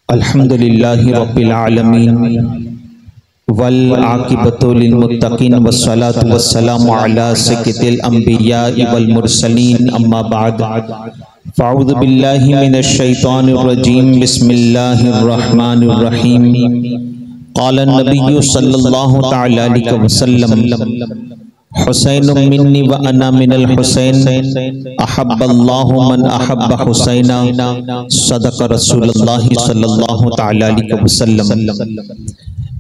अल्हम्दुलिल्लाहि रब्बिल आलमीन वल आकिबतु लिल मुत्तकीन वस्सलातु वस्सलामु अला सय्यिदिल अंबिया वल मुरसलीन अम्मा बाद फ़अऊज़ु बिल्लाहि मिनश शैतानिर रजीम बिस्मिल्लाहिर रहमानिर रहीम क़ाला नबिय्यु सल्लल्लाहु तआला अलैहि वसल्लम हुसैन मिन्नी व अना मिनल हुसैन अहब्बल्लाहु मन अहब्ब हुसैना सदक़ रसूलुल्लाहि सल्लल्लाहु तआला अलैहि वसल्लम।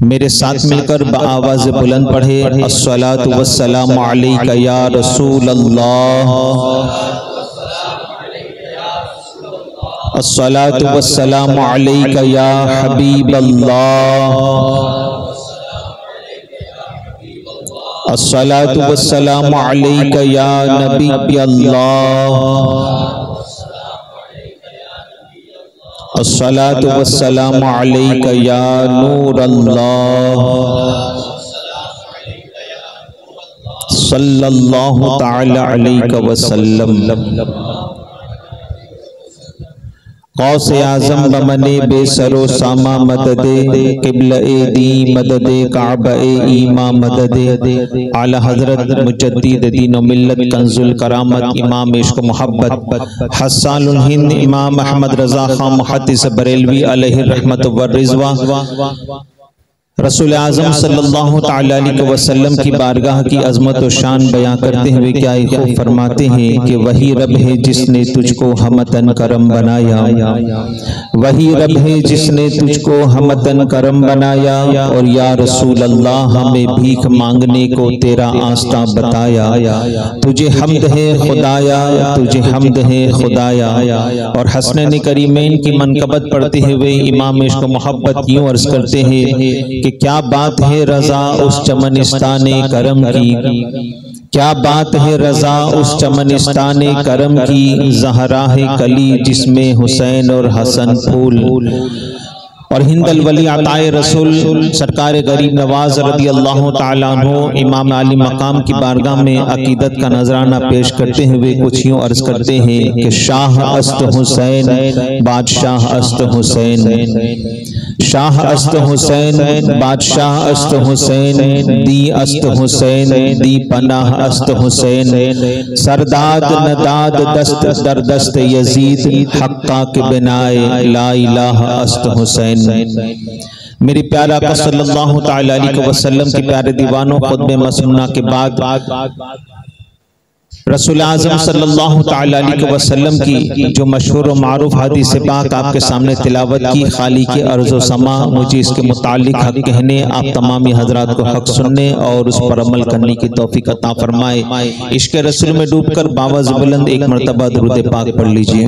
मेरे साथ मिलकर बआवाज़ बुलंद पढ़े अस्सलातु वस्सलामु अलैका या रसूलल्लाह, अस्सलातु वस्सलामु अलैका या हबीबल्लाह, अस्सलातु वस्सलामु अलैका या नबियल्लाह, अस्सलातु वस्सलामु अलैका या नूरल्लाह, सल्लल्लाहु तआला अलैहि वसल्लम। गौसे आज़म बमने बेसरो सामा मददे क़िबला ए दी मददे काबा ए ईमा मददे आला हज़रत मुजद्दिद दीन व मिल्लत कंजुल करामत इमाम इश्क़ मोहब्बत हस्सानुल हिंद इमाम अहमद रज़ा खान मुहद्दिस बरेलवी अलैहि रहमत व रिज़वा रसूल आज़म सल्लल्लाहु तआला अलैहि वसल्लम की बारगाह की अज़मत व शान बयां करते हुए क्या खूब फरमाते हैं कि वही रब है जिसने तुझको हमतन करम बनाया, वही रब है जिसने तुझको हमतन करम बनाया, और या रसूल अल्लाह हमें भीख मांगने को तेरा आस्था बताया। तुझे हम्द है खुदाया, तुझे हम्द है खुदाया। और हसनैन करीमैन की मनकबत पढ़ते हुए इमाम इश्क़ मोहब्बत यूँ अर्ज़ करते हैं कि क्या बात है रज़ा उस चमनिस्ताने करम की, क्या बात है रज़ा उस चमनिस्ताने करम की, ज़हरा है कली जिसमें हुसैन और हसन फूल। और हिंदल वली अताए रसूल सरकार गरीब नवाज रदी अल्लाह ताला अन्हु इमाम आली मकाम की बारगाह में अकीदत का नजराना पेश करते हुए कुछ यूँ अर्ज करते हैं कि शाह अस्त हुसैन बादशाह अस्त हुसैन, शाह अस्त हुसैन बादशाह अस्त हुसैन, दी अस्त हुसैन दी पनाह अस्त हुसैन, सरदाद नदाद दस्त दर दस्त यजीद हक्का के बिनाए ला इलाहा अस्त हुसैन। मेरी प्यारा आका सल्लल्लाहु तआला अलैहि वसल्लम के प्यारे दीवानों खुतबे मसनूना के बाद रसूल आज़म सल्लल्लाहु तआला अलैहि वसल्लम की जो मशहूर व मारूफ हदीस पाक आपके सामने तिलावत की, खाली के अर्ज़ो समा मुझे इसके मुतालिक हक कहने, आप तमामी हजरात को हक सुनने और उस पर अमल करने की तौफीक अता फरमाए। इश्क़ रसूल में डूबकर बावज़ बुलंद एक मरतबा दुरूद पाक पढ़ लीजिए।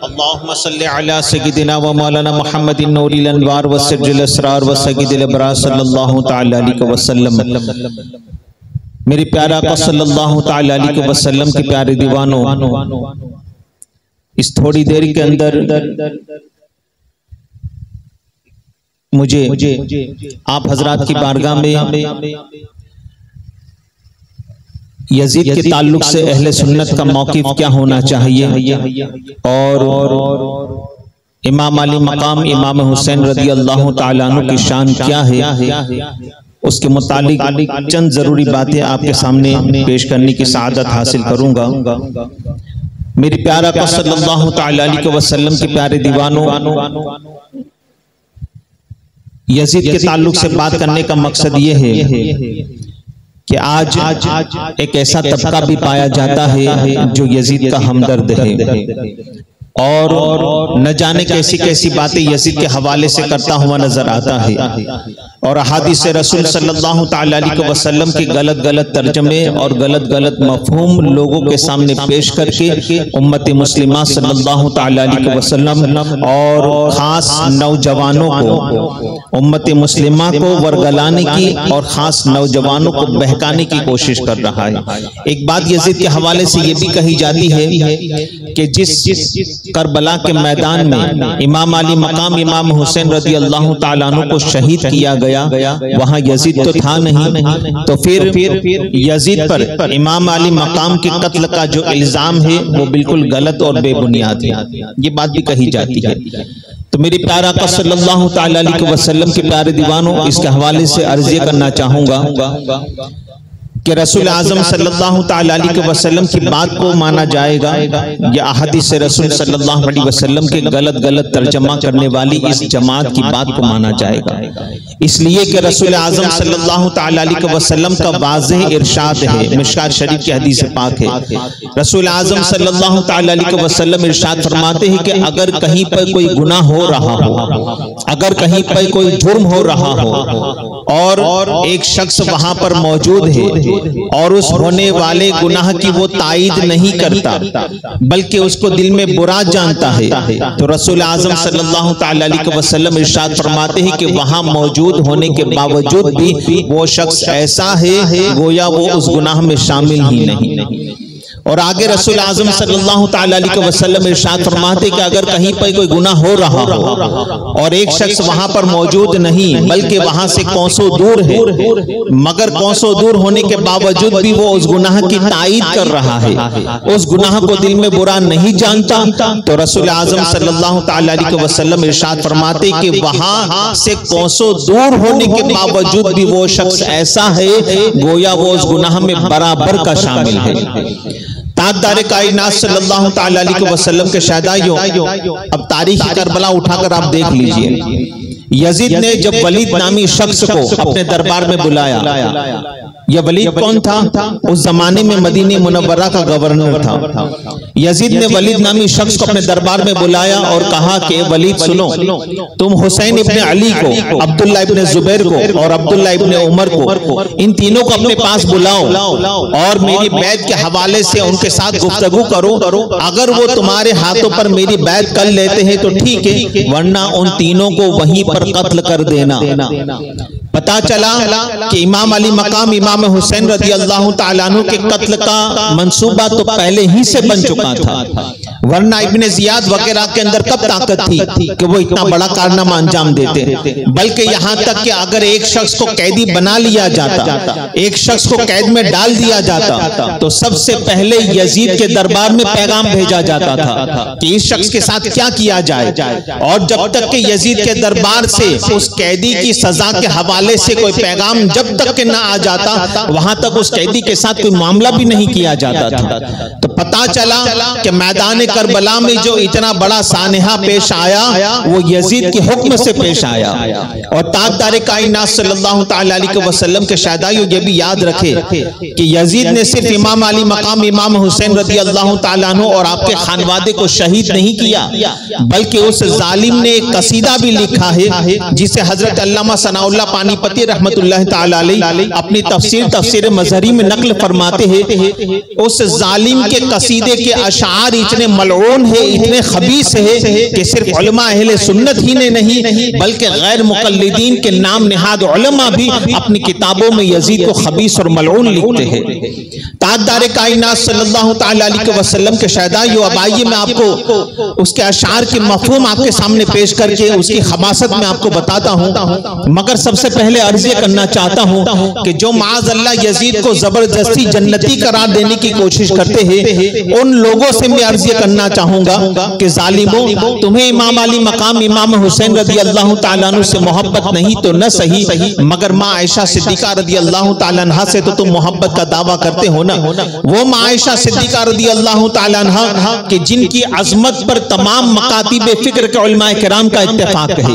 अल्लाहुम्मा सल्लि अला सय्यिदिना व मौलाना मुहम्मदिन नूरिल अनवार व सिर्जुल असरार व सय्यिदिल अबरार सल्लल्लाहु तआला अलैहि वसल्लम। मेरे प्यारा आका सल्लल्लाहु तआला अलैहि वसल्लम के प्यारे दीवानों, इस थोड़ी देर के अंदर मुझे आप हजरात की बारगाह में यजीद के ताल्लुक से अहले सुन्नत का मौक़िफ़ क्या होना चाहिए और इमाम अली मकाम इमाम हुसैन रज़ी अल्लाह ताला अन्हु की शान क्या है, उसके मुतालिक चंद ज़रूरी बातें आपके सामने पेश करने की सआदत हासिल करूँगा। मेरे प्यारा आका सल्लल्लाहु ताला अलैहि वसल्लम के प्यारे दीवानों, यजीद के ताल्लुक से बात करने का मकसद ये है कि आज एक ऐसा तबका भी पाया जाता है जो यजीद का हमदर्द है और न जाने कैसी कैसी बातें यजीद के हवाले से करता हुआ नजर आता है, और अहादीस रसूल सल्लल्लाहु तआला अलैहि वसल्लम के गलत गलत तर्जमे और गलत गलत मफहूम लोगों के सामने पेश करके उम्मत मुस्लिमा सल्लल्लाहु तआला अलैहि वसल्लम और खास नौजवानों को, उम्मत मुस्लिमा को वर्गलाने की और खास नौजवानों को बहकाने की कोशिश कर रहा है। एक बात यजीद के हवाले से ये भी कही जाती है कि जिस करबला के मैदान में इमाम अली मकाम इमाम हुसैन रज़ी अल्लाह ताला अन्हु को शहीद किया गया गया, वहां यजीद तो था नहीं, तो फिर यजीद पर इमाम अली मकाम के कत्ल का जो इल्जाम है वो बिल्कुल गलत और बेबुनियाद है, ये बात भी कही जाती है। तो मेरे प्यारे आका सल्लल्लाहु तआला अलैहि वसल्लम के प्यारे दीवानों, इसके हवाले से अर्ज़ करना चाहूंगा कि रसूल आज़म सल्लल्लाहु तआला अलैहि वसल्लम की बात को माना जाएगा या अहदीस रसूल सल्लल्लाहु अलैहि वसल्लम के गलत तर्जमा करने वाली इस जमात की बात को माना जाएगा। इसलिए कि रसूल आज़म सल्लल्लाहु तआला अलैहि वसल्लम का वाज़ेह इरशाद है, मिशकात शरीफ की हदीस पाक है। रसूल आज़म सल्लल्लाहु तआला अलैहि वसल्लम इरशाद फरमाते हैं कि अगर कहीं पर कोई गुनाह हो रहा हो, अगर कहीं पर कोई जुर्म हो रहा हो और एक शख्स वहां पर मौजूद है और उस होने वाले गुनाह की वो तायीद नहीं करता बल्कि उसको दिल में बुरा जानता है, तो रसूल आज़म सल्लल्लाहु तआला अलैहि वसल्लम इरशाद फरमाते हैं कि वहां मौजूद होने के बावजूद भी वो शख्स ऐसा है गोया वो उस गुनाह में शामिल ही नहीं। और आगे रसूल आज़म सल्लल्लाहु तआला अलैहि वसल्लम इरशाद फरमाते कि अगर कहीं पर कोई गुनाह हो रहा हो और एक शख्स वहां पर मौजूद नहीं बल्कि वहां से कोसों दूर है, मगर कोसों दूर होने के बावजूद भी वो उस गुनाह की तायीद कर रहा है, उस गुनाह को दिल में बुरा नहीं जानता, तो रसूल आज़म सल्लल्लाहु तआला अलैहि वसल्लम इरशाद फरमाते कि वहां से कोसों दूर होने के बावजूद भी वो शख्स ऐसा है गोया वो उस गुनाह में बराबर का शामिल है। ताजदार कायनात सल्लल्लाहु तआला अलैहि वसल्लम के शहदाइयों, अब तारीख करबला उठाकर आप देख लीजिए। यजीद ने जब वलीद नामी शख्स को अपने दरबार में बुलाया, यह वलीद कौन था? उस जमाने में मदीने मुनव्वरा का गवर्नर था। यजीद ने वलीद नामी शख्स को अपने दरबार में बुलाया और कहा कि वलीद सुनो, तुम हुसैन इब्ने अली को, अब्दुल्ला इब्ने जुबैर को और अब्दुल्ला इब्ने उमर को, इन तीनों को अपने पास बुलाओ और मेरी बैत के हवाले से उनके साथ गुफ्तगू करो। अगर वो तुम्हारे हाथों पर मेरी बैत कर लेते हैं तो ठीक है, वरना उन तीनों को वहीं पर कत्ल कर देना। पता चला कि इमाम अली मकाम इमाम हुसैन रज़ी अल्लाह तआला अन्हु के कत्ल का मंसूबा तो पहले ही से बन चुका था, वरना इब्ने जियाद वगैरह के अंदर कब ताकत थी कि वो इतना बड़ा कारनामा अंजाम देते। बल्कि यहाँ तक कि अगर एक शख्स को कैदी बना लिया जाता, एक शख्स को कैद में डाल दिया जाता, तो सबसे पहले यजीद के दरबार में पैगाम भेजा जाता था कि इस शख्स के साथ क्या किया जाए, और जब तक कि यजीद के दरबार से उस कैदी की सजा के हवाले से कोई पैगाम जब तक के ना आ जाता, वहां तक उस कैदी के साथ कोई मामला भी नहीं किया जाता था। तो पता चला कि मैदान करबला में जो इतना बड़ा सानहा पेश आया वो यजीद के हुक्म से पेश आया। और ताजदार कायनात सल्लल्लाहु तआला अलैहि वसल्लम के शहदाइयों ये भी याद रखे कि यजीद ने सिर्फ इमाम अली मकाम इमाम हुसैन रज़ी अल्लाह तआला अन्हु और आपके खानवादे को शहीद नहीं किया, बल्कि उस जालिम ने एक कसीदा भी लिखा है जिसे हजरत अल्लामा सनाउल्लाह पानीपती रहमतुल्लाह तआला अलैहि अपनी तफसीर मजहरी में नकल फरमाते हैं। उस जालिम के कसीदे के अशार इतने मलऊन है, इतने खबीस है कि सिर्फ उलमा अहले सुन्नत ही ने नहीं बल्कि गैर मुकल्लिदीन के नाम निहाद उलमा भी अपनी किताबों में यजीद को खबीस और मलऊन लिखते हैं। ताजदार कायनात सल्लल्लाहु तआला अलैहि वसल्लम के शहदाइयों, अब आइए मैं आपको उसके अशार के मफहूम आपके सामने पेश करके उसकी खबासत में आपको बताता हूँ। मगर सबसे पहले अर्ज करना चाहता हूँ कि जो माज़ अल्लाह यजीद को जबरदस्ती जन्नती करार देने की कोशिश करते हैं, उन लोगों से मैं अर्ज करना चाहूंगा कि जालिमों, तुम्हें इमाम अली मकाम इमाम हुसैन रज़ी अल्लाह तआला अन्हु से मोहब्बत नहीं तो न सही, मगर माँ आयशा सिद्दीका रज़ी अल्लाह तआला अन्हा से तो तुम मोहब्बत का दावा करते हो ना। वो माँ आयशा सिद्दीका रज़ी अल्लाह तआला अन्हा कि जिनकी अजमत पर तमाम मकातिब फिक्र के उलमाए किराम का इत्तेफाक है,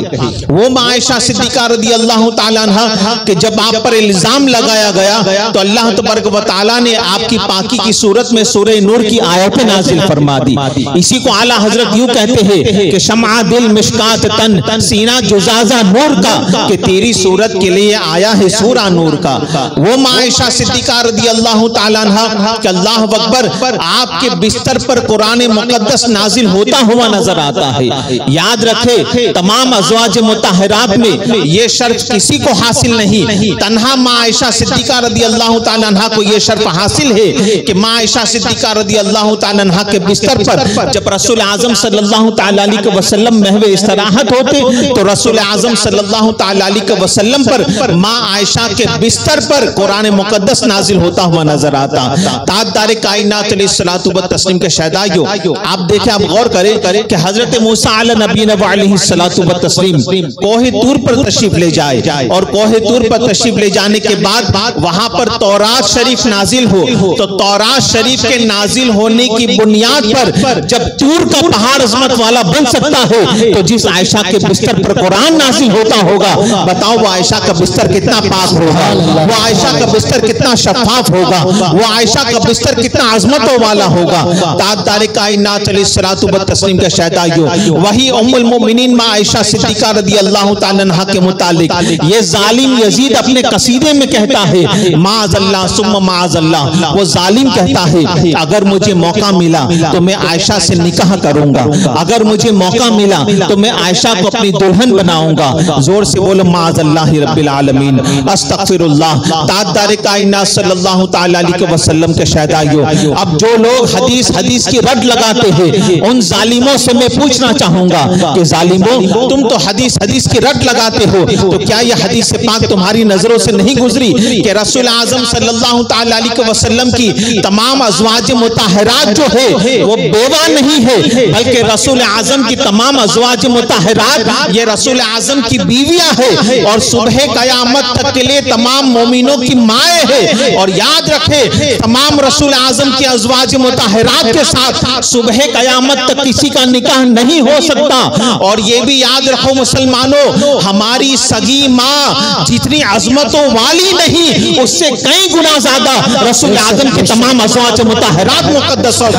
वो माँ आयशा सिद्दीका रज़ी अल्लाह तआला अन्हा कि जब आप पर इल्जाम लगाया गया तो अल्लाह तबारक व तआला ने आपकी पाकी की सूरत में सूरह नूर की आयतें नाजिल फरमा दी। इसी को आला हजरत यूं कहते हैं कि शमा दिल मिशकात तन सीना जुजाजा नूर का, कि तेरी सूरत के लिए आया है सूरा नूर का। वो माँ आयशा सिद्दीका रज़ी अल्लाह तआला अन्हा कि अल्लाह अकबर, आपके बिस्तर पर कुरान मुकद्दस नाजिल होता हुआ नजर आता है। याद रखे तमाम अज़वाज मुताहरात में ये शर्त किसी को हासिल नहीं, तन्हा माँ आयशा सिद्दीका रदी अल्लाह ताला अन्हा को ये शर्फ हासिल है कि माँ आयशा सिद्दीका रदी अल्लाह ताला अन्हा के बिस्तर पर जब रसूल आजम सल्लल्लाहु ताला अलैहि वसल्लम महवे इस्तराहत होते तो रसूल आजम सल्लल्लाहु ताला अलैहि वसल्लम पर माँ आयशा के बिस्तर पर कुरान मुकद्दस नाजिल होता हुआ नजर आता। ताजदार कायनात अलैहिस्सलातु व तस्लीम के शहदाइयों, आप देखें, आप गौर करें कि हजरत मूसा अलैहि अलैहिस्सलातु व तस्लीम कोहे तूर पर तशरीफ ले जाए और कोहे तूर पर तशरीफ ले जाने के बाद वहां पर तौरात शरीफ नाजिल हो, तो तौरात शरीफ के नाजिल होने की बुनियाद पर जब तूर का पहाड़ अजमत वाला बन सकता है तो जिस आयशा के बिस्तर पर कुरान नाजिल होता होगा, बताओ वो आयशा का बिस्तर कितना पाक होगा, वो आयशा का बिस्तर कितना शफाफ होगा, वो आयशा का बिस्तर कितना अजमतों वाला होगा। ताजदार कायनात अलैहिस्सलातु व तस्लीम के शहदाइयों, वही उम्मुल मोमिनीन माँ आयशा सिद्दीका रदी अल्लाह ताला अन्हा के मुतालिक ये जालिम यजीद अपने कसीदे में कहता है, माअज़ल्लाह सुम्मा माअज़ल्लाह, वो जालिम कहता है अगर मुझे मौका मिला तो मैं आयशा से निकाह करूंगा, अगर मुझे मौका मिला तो मैं आयशा को अपनी दुल्हन बनाऊंगा। जोर से बोलो माअज़ल्लाह रब्बिल आलमीन, अस्तगफिरुल्लाह। ताजदार कायनात सल्लल्लाहु ताला अलैहि वसल्लम के शहदाइयों, अब जो लोग हदीस की रट लगाते हैं उन जालिमों से मैं पूछना चाहूंगा कि जालिमों, तुम तो हदीस की रट लगाते हो, तो क्या यह हदीस पाक तुम्हारी नजरों से नहीं गुजरी कि रसूल आजम सल्लल्लाहु ताला अलैहि वसल्लम की तमाम अज़वाज मुताहरात जो है वो बेवा नहीं है, बल्कि रसूल आजम की तमाम अज़वाज मुताहरात ये रसूल आजम की बीवियां है और सुबह कयामत तक के लिए तमाम मोमिनों की माएँ है। और याद रखे, तमाम रसूल आजम की अज़वाज मुताहरात के साथ सुबह कयामत तक किसी का निकाह नहीं हो सकता। और ये भी याद रखो मुसलमानों, हमारी सगी माँ जितनी अजमतों वाली नहीं, उससे कई गुना ज्यादा रसूल आजम के तमाम अज़वाज मुताहरात मुक़द्दस और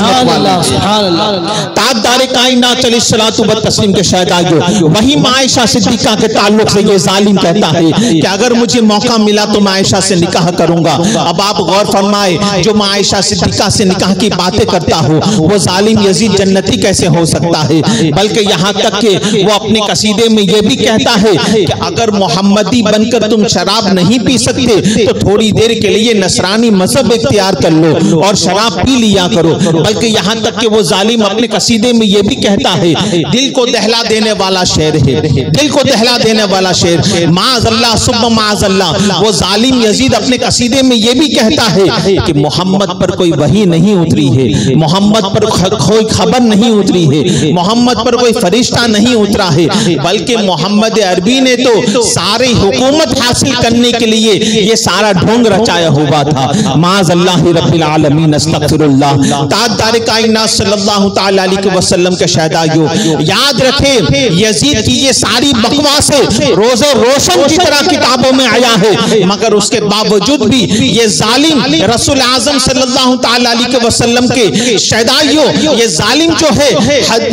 ताजदार कायनात अलैहिस्सलातु व तस्लीम के शहदाइयों, वही माँ आयशा सिद्दीका के ताल्लुक से ये जालिम कहता है कि अगर मुझे मौका मिला तो मैं आयशा से निकाह करूंगा। अब आप गौर फरमाए, जो माँ आयशा सिद्दीका से निकाह की बातें करता हो वो जालिम यजीद जन्नती कैसे हो सकता है? बल्कि यहाँ तक कि वो अपने कसीदे में ये भी कहता है कि अगर मोहम्मदी बनकर तुम शराब नहीं पी सकते तो थोड़ी देर के लिए नसरानी मजहब इख्तियार कर लो और शराब पी लिया करो। बल्कि यहाँ तक कि वो जालिम अपने कसीदे में ये भी कहता है, दिल को दहला देने वाला शेर है, दिल को दहला देने वाला शेर, माअज़ल्लाह सुब्ह माअज़ल्लाह। वो जालिम यजीद अपने कसीदे में ये भी कहता है कि मोहम्मद पर कोई वही नहीं उतरी है, मोहम्मद पर कोई खबर नहीं उतरी है, मोहम्मद पर कोई फरिश्ता नहीं उतरा है, बल्कि मोहम्मद अरबी ने तो सारी हुकूमत हासिल करने के लिए ये सारा ढोंग रचाया हुआ था। माअज़ल्लाह रब्बिल आलमीन, अस्तगफिरुल्लाह। ताजदार कायनात सल्लल्लाहु ताला अलैहि वसल्लम के शहदाइयों, याद रखें, यजीद की ये सारी बकवासें रोज़ो रोशन की तरह किताबों में आया है, मगर उसके बावजूद भी ये जालिम रसूल आजम सल्लल्लाहु ताला अलैहि वसल्लम के शहदाइयों, ये जालिम जो है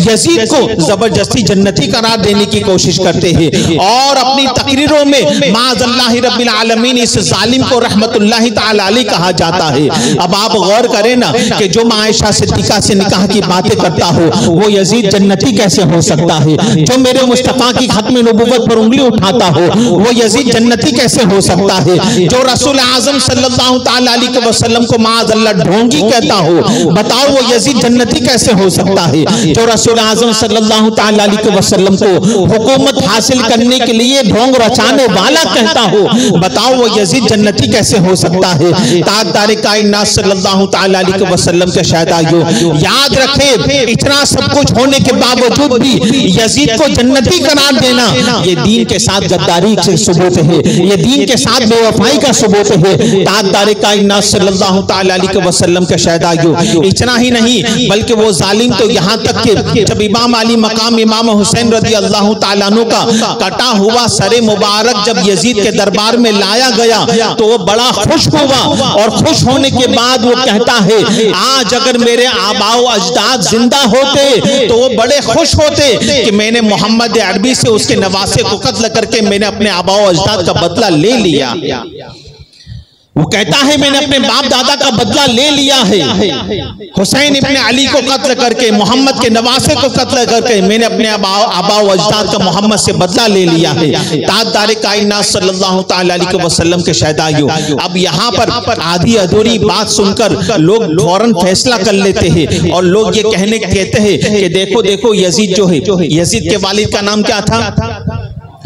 यजीद को जबरदस्ती जन्नती करार देने की कोशिश करते हैं और अपनी तकरीरों में माअज़ल्लाह रब्बिल आलमीन इस जालिम को रहमतुल्लाहि ताला अलैह कहा जाता है। अब आप गौर करें ना कि जो माँ आयशा सिद्दीका से निकाह की बातें करता हो वो यजीद जन्नती कैसे हो सकता है? जो मेरे मुस्तफा की खत्म नबुव्वत पर उंगली उठाता हो वो यजीद जन्नती कैसे हो सकता है? जो रसूल आजम सल्लल्लाहु ताला अलैहि वसल्लम को माअज़ल्लाह ढोंगी कहता हो, बताओ वो यजीद जन्नती कैसे हो सकता है? जो रसूल आजम सल्लल्लाहु ताला अलैहि वसल्लम को हुकूमत हासिल करने के लिए ढोंग रचाने वाला कहता हो, बताओ वो यजीद जन्नती कैसे हो सकता है? ताजदार कायनात सल्लल्लाहु ताला अलैहि वसल्लम के शहदाइयों, याद रखें, इतना सब कुछ होने के बावजूद भी यजीद को जन्नती करार देना ये दीन के साथ गद्दारी से सबूत है, ये दीन के साथ बेवफाई का सबूत है। ताजदार कायनात सल्लल्लाहु ताला अलैहि वसल्लम के शहदाइयों, इतना ही नहीं बल्कि वो जालिम तो यहाँ तक कि जब इमाम अली मकाम इमाम हुसैन रज़ी अल्लाह तआला अन्हु का कटा हुआ सरे मुबारक जब यजीद के दरबार में लाया गया तो वो बड़ा खुश हुआ और खुश होने के बाद वो कहता है, आज अगर मेरे आबाओ अजदाद जिंदा होते तो वो बड़े खुश होते कि मैंने मोहम्मद अरबी से उसके नवासे को कत्ल करके मैंने अपने आबाओ अजदाद का बदला ले लिया। वो कहता है मैंने अपने बाप दादा का बदला ले लिया है। हुसैन इब्ने अली को कत्ल करके, मोहम्मद के नवासे को कत्ल करके मैंने अपने आबा व अजदाद का मोहम्मद से बदला ले लिया है। ताजदार कायनात सल्लल्लाहु ताला अलैहि वसल्लम के शहदाइयों, अब यहाँ पर आधी अधूरी बात सुनकर लोग फौरन फैसला कर लेते हैं और लोग ये कहते हैं कि देखो देखो यजीद जो है, यजीद के वालिद का नाम क्या था?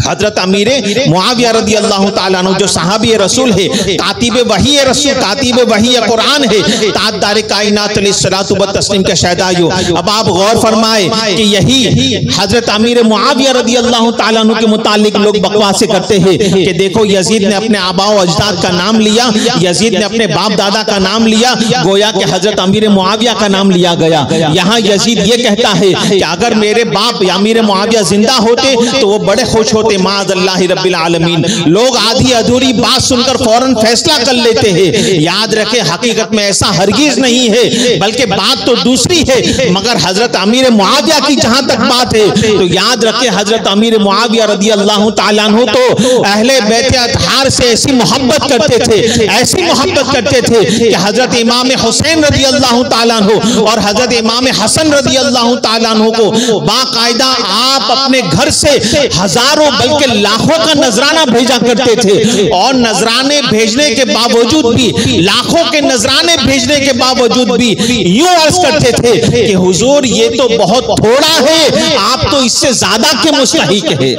हजरत अमीर मुआविया रदी अल्लाह ताला अन्हु, जो सहाबी रसूल है, कातिब वही रसूल, कातिब वही कुरान है, ताजदार कायनात अलैहिस्सलातु व तस्लीम के शहदाइयों। अब आप गौर फरमाए कि यही हजरत अमीर मुआविया रदी अल्लाह ताला अन्हु के मुतालिक लोग बकवासे करते हैं कि देखो यजीद ने अपने आबा व अजदाद का नाम लिया, यजीद ने अपने बाप दादा का नाम लिया, गोया कि हजरत अमीर मुआविया का नाम लिया गया। यहाँ यजीद ये कहता है कि अगर मेरे बाप या अमीर मुआविया जिंदा होते तो वो बड़े खुश होते, माज़अल्लाहि रब्बिल आलमीन। लोग आधी अधूरी बात सुनकर फौरन फैसला कर लेते हैं। याद रखें हकीकत में ऐसा हरगिज नहीं है, बल्कि बात तो दूसरी है, मगर हजरत अमीर मुआविया की जहां तक बात है तो याद रखें हजरत अमीर मुआविया रदी अल्लाह ताला अन्हु तो अहले बैत अतहार से ऐसी मोहब्बत करते थे, ऐसी मोहब्बत करते थे कि हजरत इमाम हुसैन रदी अल्लाह ताला अन्हु और हजरत इमाम हसन रदी अल्लाह ताला अन्हु को बाकायदा आप अपने घर से हजारों बल्कि लाखों का नजराना भेजा करते थे। और नजराने भेजने के बावजूद भी, लाखों के नजराने भेजने के बावजूद भी यूं अर्ज करते थे कि हुजूर ये तो बहुत थोड़ा है, आप तो इससे ज्यादा के मुस्तहिक है,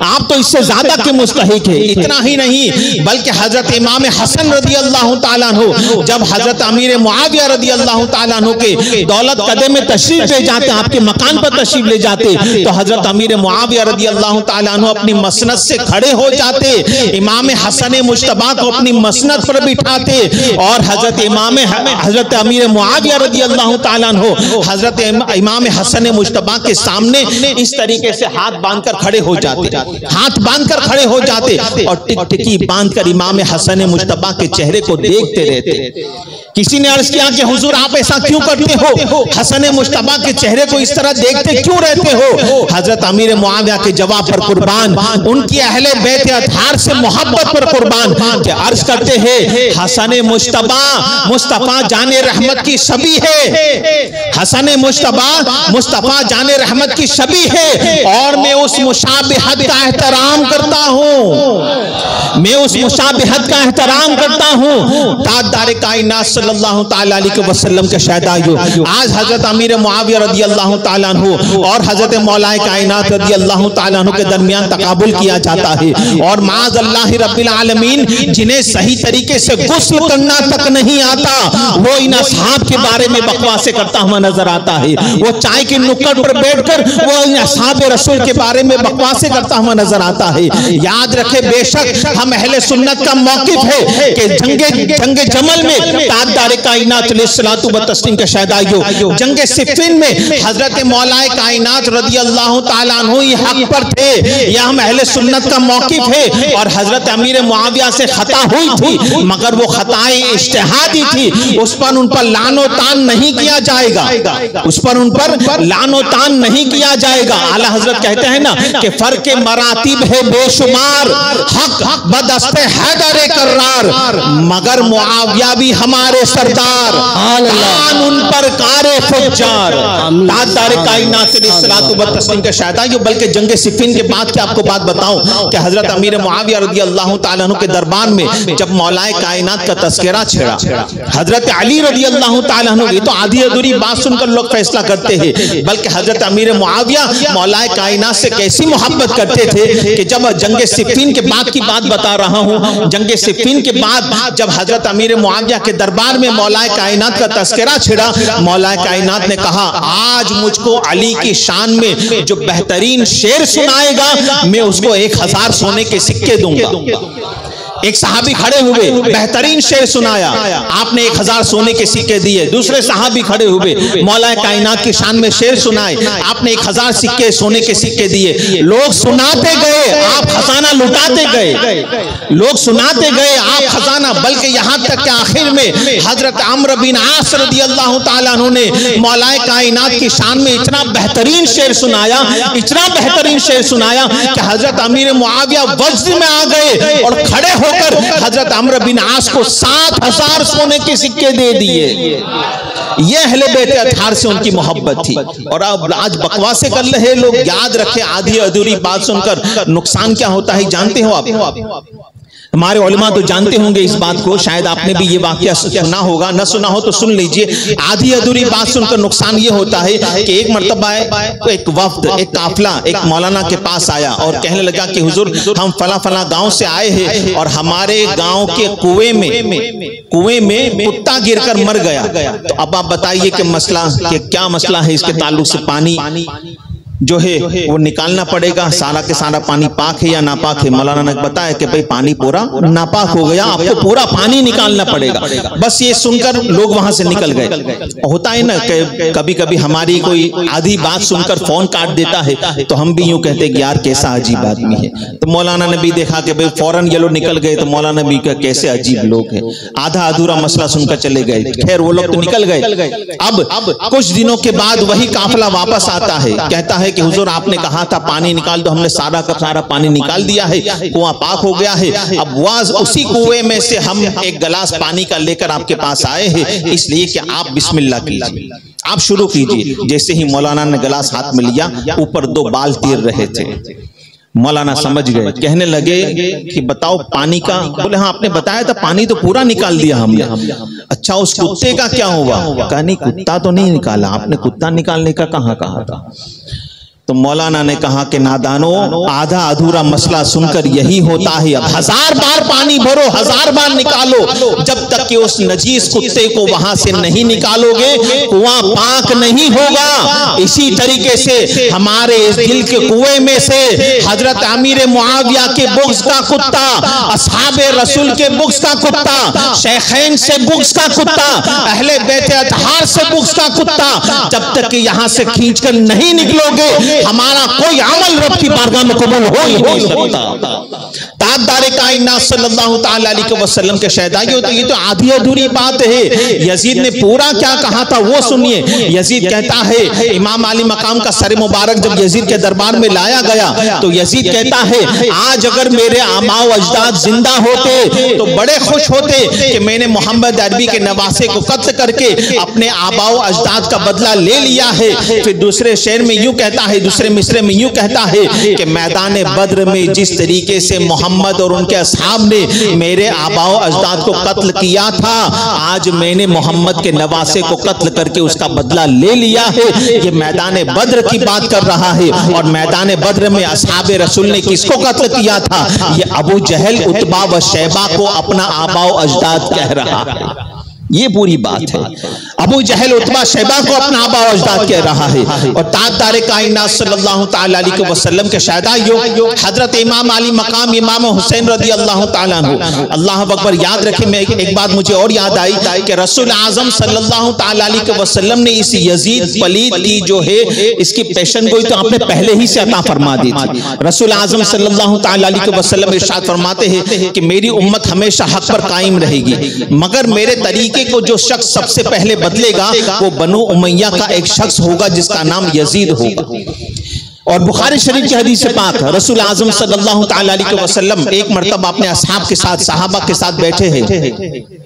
आप तो इससे ज्यादा के मुस्तहिक है। इतना ही नहीं बल्कि हजरत इमाम हसन रदी अल्लाह ताला अन्हु जब हजरत अमीर मुआविया रदी अल्लाह ताला अन्हु के दौलत कदे में तशरीफ ले जाते, आपके मकान पर तशरीफ ले जाते, तो हजरत अमीर मुआविया रदी अल्लाह ताला अन्हु अपनी मसनद से खड़े हो जाते, इमाम हसन मुश्तबा को अपनी मसनद पर बिठाते और हजरत अमीर मुआविया रदी अल्लाह ताला अन्हु हजरत इमाम हसन मुश्तबा के सामने इस तरीके से हाथ बांधकर खड़े हो जाते, हाथ बांधकर खड़े हो जाते और टिकटिकी बांधकर इमाम हसन मुश्तबा के चेहरे को देखते रहते। किसी ने अर्ज किया कि हुजूर आप ऐसा क्यों करते हो, हसन मुश्तबा के चेहरे को इस तरह देखते क्यों रहते हो? हजरत अमीर मुआविया के जवाब पर कुर्बान, उनकी अहले बैत अतहार से मोहब्बत पर कुर्बान, कि अर्ज करते हैं हसन मुश्तबा मुस्तफा जाने रहमत की शबी है, हसन मुश्तबा मुस्तफा जाने रहमत की शबी है और मैं उस मुशाबिहत का एहतराम करता हूँ, मैं उस मुशाबिहत का एहतराम करता हूँ। ताजदार कायनात सल्लल्लाहु ताला अलैहि वसल्लम के शहदाइयों, आज हजरत अमीर मुआविया रदी अल्लाह ताला अन्हु और हजरत मौलाए कायनात रदी अल्लाह ताला अन्हु के दरमियान तकाबुल किया जाता है और माज़अल्लाहि रब्बिल आलमीन जिन्हें सही तरीके से गुस्ल करना तक नहीं आता वो इन असहाब के बारे में बकवासें करता हुआ नजर आता है। वो चाय की नुक्कड़ पर बैठकर वो इन असहाब रसूल के बारे में बकवासें करता हुआ नजर आता है। याद रखे बेशक हम अहले सुन्नत का मौकिफ है कि जंगे जमल में ताजदार कायनात अलैहिस्सलातु व तस्लीम के शहदाइयों, जंगे सिफ़ीन में हजरत मौलाए कायनात रदी अल्लाह ताला अन्हु ही हक पर थे, यह हम अहले सुन्नत का मौकिफ है। और हजरत अमीर मुआविया से खता हुई थी मगर वो खताएं इज्तिहादी थी, उस पर उन पर लानो तान नहीं किया जाएगा, उस पर उन पर लानो तान नहीं किया जाएगा। आला हजरत कहते हैं ना कि फर्क मरातिब है बेशुमार, हक बदस्ते हैदर कर्रार, मगर मुआविया भी हमारे सरदार, आन उन पर कारे फुज्जार। ताजदार कायनात अलैहिस्सलातु व तस्लीम के शहदाइयों, बल्कि जंग सिफ़ीन के बाद की आपको बात बताऊं कि हजरत अमीर मुआविया रदी अल्लाह ताला अन्हु के दरबार में जब मौलाए कायनात का तस्करा छेड़ा, हजरत अली रदी अल्लाह ताला अन्हु, ये तो आधी अधूरी बात सुनकर लोग फैसला करते हैं, बल्कि हजरत अमीर मुआविया मौलाए कायनात से कैसी मोहब्बत करते थे कि जब जंग सिफ़ीन के बाद की बात बता रहा हूं, जंग सिफ़ीन के बाद जब हजरत अमीर मुआविया के दरबार में मौलाए कायनात का तस्करा छिड़ा, मौलाए कायनात ने कहा आज मुझको अली की शान में जो बेहतरीन शेर सुनाएगा मैं उसको 1000 सोने के सिक्के दूंगा। एक सहाबी खड़े हुए, बेहतरीन शेर सुनाया, आपने 1000 सोने के सिक्के दिए। दूसरे सहाबी खड़े हुए, मौला कायनात की शान में शेर सुनाए, आपने 1000 सिक्के सोने के सिक्के दिए। लोग सुनाते गए, आप खजाना लुटाते गए, लोग सुनाते गए, आप खजाना, बल्कि यहाँ तक कि आखिर में हजरत अम्र बिन आस रदी अल्लाह ताला अन्हु ने मौला कायनात की शान में इतना बेहतरीन शेर सुनाया, इतना बेहतरीन शेर सुनाया कि हजरत अमीर मुआविया वज्द में आ गए और खड़े होकर हजरत अम्र बिन आस को 7,000 सोने के सिक्के दे दिए। ये अहले बैत अतहार से उनकी मोहब्बत थी। और अब आज बकवासे कर रहे लोग, याद रखें आधी अधूरी बात सुनकर नुकसान क्या होता है जानते हो आप? हमारे उलमा तो जानते होंगे इस बात को, शायद आपने भी ये वाकया सुना होगा, न सुना हो तो सुन लीजिए। आधी अधूरी बात सुनकर नुकसान ये होता है कि एक मर्तबा एक वफ्द, एक काफिला एक मौलाना के पास आया और कहने लगा कि हुजूर हम फला फला गांव से आए हैं और हमारे गांव के कुएं में कुत्ता गिरकर मर गया। तो अब आप बताइए कि मसला क्या मसला है, इसके ताल्लुक से पानी जो है वो निकालना पड़ेगा, सारा के सारा पानी पाक है या नापाक है। मौलाना ने बताया कि भाई पानी पूरा नापाक हो गया, आपको पूरा पानी निकालना पड़ेगा। बस ये सुनकर लोग वहां से निकल गए। होता है ना कि कभी कभी हमारी कोई आधी बात सुनकर फोन काट देता है तो हम भी यूं कहते हैं कि यार कैसा अजीब आदमी है। तो मौलाना ने भी देखा कि भाई फौरन ये लोग निकल गए, तो मौलाना भी कहा कैसे अजीब लोग हैं, आधा अधूरा मसला सुनकर चले गए। खैर वो लोग तो निकल गए। अब कुछ दिनों के बाद वही काफिला वापस आता है, कहता है कि हुजूर आपने कहा था पानी निकाल दो, हमने सारा का सारा पानी निकाल दिया है, कुआं पाक हो गया है। अब वाज उसी कुएं में से हम एक गिलास पानी का लेकर आपके पास आए हैं, इसलिए कि आप बिस्मिल्लाह कीजिए, आप शुरू कीजिए। जैसे ही मौलाना ने गिलास हाथ में लिया, ऊपर 2 बाल तीर रहे थे। मौलाना समझ गए, कहने लगे कि बताओ पानी का? बोले हाँ आपने बताया था पानी तो पूरा निकाल दिया हमने। अच्छा उस कुत्ते का क्या हुआ? कहा नहीं कुत्ता तो नहीं निकाला आपने, कुत्ता निकालने का कहाँ कहा था? तो मौलाना ने कहा कि नादानो, आधा अधूरा मसला सुनकर यही होता है। अब 1000 बार पानी भरो, 1000 बार निकालो, जब तक कि उस नजीस कुत्ते को वहां से नहीं निकालोगे कुआं पाक नहीं होगा। इसी तरीके से हमारे इस दिल के कुएं में से हजरत अमीर मुआविया के बुग़्ज़ का कुत्ता, असहाबे रसूल के बुग़्ज़ का कुत्ता, शेखैन से बुग़्ज़ का कुत्ता, अहले बैत अतहार से बुग़्ज़ का कुत्ता, जब तक कि यहां से खींचकर नहीं निकलोगे हमारा कोई अमल रब की बारगाह में कबूल हो ही नहीं सकता। ताजदारे कायनात सल्लल्लाहु तआला अलैहि वसल्लम के शहदाइयों, तो ये तो आधी अधूरी बात है। यजीद ने पूरा क्या कहा था वो सुनिए। यजीद कहता है, इमाम अली मकाम का सर मुबारक जब यजीद के दरबार में लाया गया तो यजीद कहता है आज अगर मेरे आमाओ अजदाद जिंदा होते तो बड़े खुश होते कि मैंने मोहम्मद अरबी के नवासे को कत्ल करके अपने आबाओ अजदाद का बदला ले लिया है। फिर दूसरे शेर में यूं कहता है, दूसरे मिसरे में यूं कहता है कि मैदान बद्र में जिस तरीके से मोहम्मद और उनके असहाब ने मेरे आबाओ अजदाद को कत्ल किया था, आज मैंने मोहम्मद के नवासे को कत्ल करके उसका बदला ले लिया है। ये मैदान बद्र की बात कर रहा है। और मैदान बद्र में असहाबे रसूल ने किसको कत्ल किया था? ये अबू जहल, उतबा व शैबा को अपना आबाओ अजदाद कह रहा है। ये पूरी बात है। अबू जहल, उतबा, शैबा को अपना आबा अजदाद कह रहा है। और ताजदारे कायनात सल्लल्लाहु तआला अलैहि वसल्लम के शहदाइयों हजरत इमाम अली मकाम इमाम हुसैन रज़ी अल्लाह तआला अन्हु, अल्लाह अकबर। याद रखें, मैं एक बात मुझे और याद आई कि रसूल आजम सल्लल्लाहु तआला अलैहि वसल्लम ने इस यजीद पलीद की जो है इसकी पेशन गोई तो आपने पहले ही से अता फरमा दी थी। रसूल आजम सल्लल्लाहु तआला अलैहि वसल्लम इरशाद फरमाते हैं कि मेरी उम्मत हमेशा हक पर कायम रहेगी, मगर मेरे तरीके को जो शख्स सबसे पहले बदलेगा वो बनु उमैया का एक शख्स होगा जिसका नाम यजीद होगा। और बुखारी शरीफ की हदीस से पाक रसूल आजम सल्लल्लाहु तआला अलैहि वसल्लम एक मर्तबा अपने असहाब के साथ, सहाबा के साथ बैठे हैं।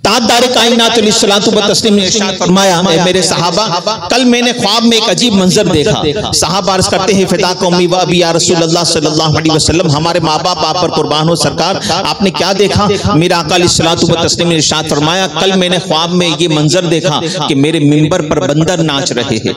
ताजदारे कायनात अलैहिस्सलातु व तस्लीम ने इरशाद फरमाया, मेरे सहाबा, कल मैंने ख्वाब में एक अजीब मंजर देखा। सहाबा अर्ज करते हैं, फिदा कौमी व अबी या रसूलल्लाह सल्लल्लाहु अलैहि वसल्लम, हमारे माँ बाप आप पर कुर्बान हो सरकार, आपने क्या देखा? मेरा आका अलैहिस्सलातु व तस्लीम ने इरशाद फरमाया, कल मैंने ख्वाब में ये मंजर देखा कि मेरे मिंबर पर बंदर नाच रहे हैं।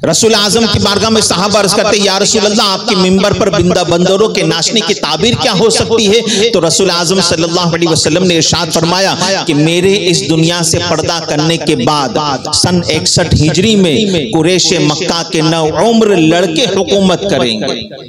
रसूल आजम की बारगाह में सहाबा अर्ज करते, या रसूलल्लाह, आपके मिंबर पर बंदरों के नाचने की ताबीर क्या हो सकती है? तो रसूल आजम सल्लल्लाहु अलैहि वसल्लम ने इरशाद फरमाया कि मेरे इस दुनिया से पर्दा करने के बाद सन 61 हिजरी में कुरैश मक्का के 9 उम्र लड़के हुकूमत करेंगे।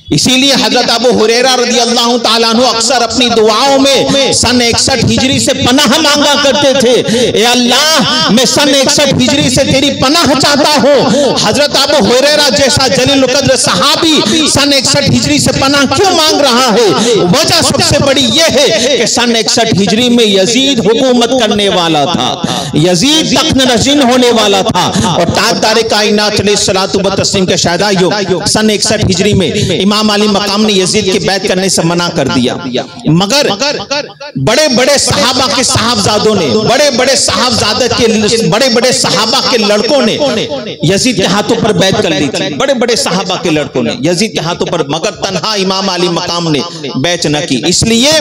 इसीलिए हजरत अबू हुरैरा रज़ी अल्लाह ताला अन्हु अक्सर अपनी दुआओं में सन 61 हिजरी से पनाह मांगा करते थे। ए अल्लाह, मैं सन 61 हिजरी से तेरी पनाह चाहता हूँ। हजरत अबू हुरैरा जैसा जलील कद्र सहाबी सन 61 हिजरी से पनाह क्यों मांग रहा है? वजह सबसे बड़ी यह है कि सन 61 हिजरी में यजीद हुकूमत करने वाला था, यजीद तख्त नशीन होने वाला था। और ताजदारे कायनात अलैहिस्सलातु व तस्लीम के शहदाइयों, सन 61 हिजरी में इमाम अली मकाम ने यजीद की बैत करने से मना कर दिया, मगर बड़े बड़े सहाबा के साहबजादों ने, बड़े बड़े साहबजादे के, बड़े बड़े सहाबा के लड़कों ने यजीद के हाथों पर बैत कर ली थी, बड़े बड़े सहाबा के लड़कों ने यजीद के हाथों पर, मगर तन्हा इमाम अली मकाम ने बैत न की, इसलिए